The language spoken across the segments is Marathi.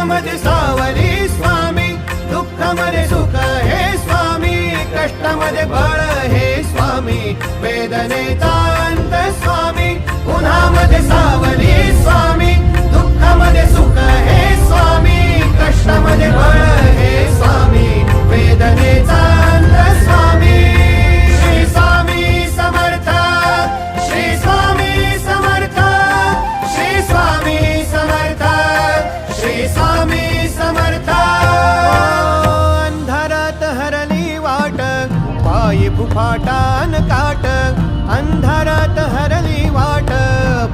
सुखामध्ये सावली स्वामी, दुःखामध्ये सुख हे स्वामी, कष्टामध्ये बळ हे स्वामी, वेदनेचा अंत स्वामी, उन्हामध्ये सावली स्वामी, दुःखामध्ये सुख हे स्वामी, कष्टामध्ये बळ हे स्वामी, वेदनेचा अंत स्वामी. श्री स्वामी समर्थ, श्री स्वामी समर्थ, श्री स्वामी समर्थ, श्री स्वामी समर्थ. अंधारात हरली वाट, पायी फुफाटान काट, अंधारात हरली वाट,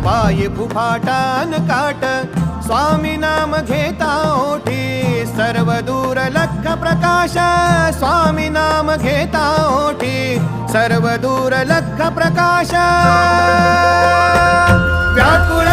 पायी फुफाटान काट, स्वामी नाम घेता ओठी, सर्व दूर लख प्रकाश, स्वामी नाम घेता ओठी, सर्व दूर लख प्रकाश. व्याकुळ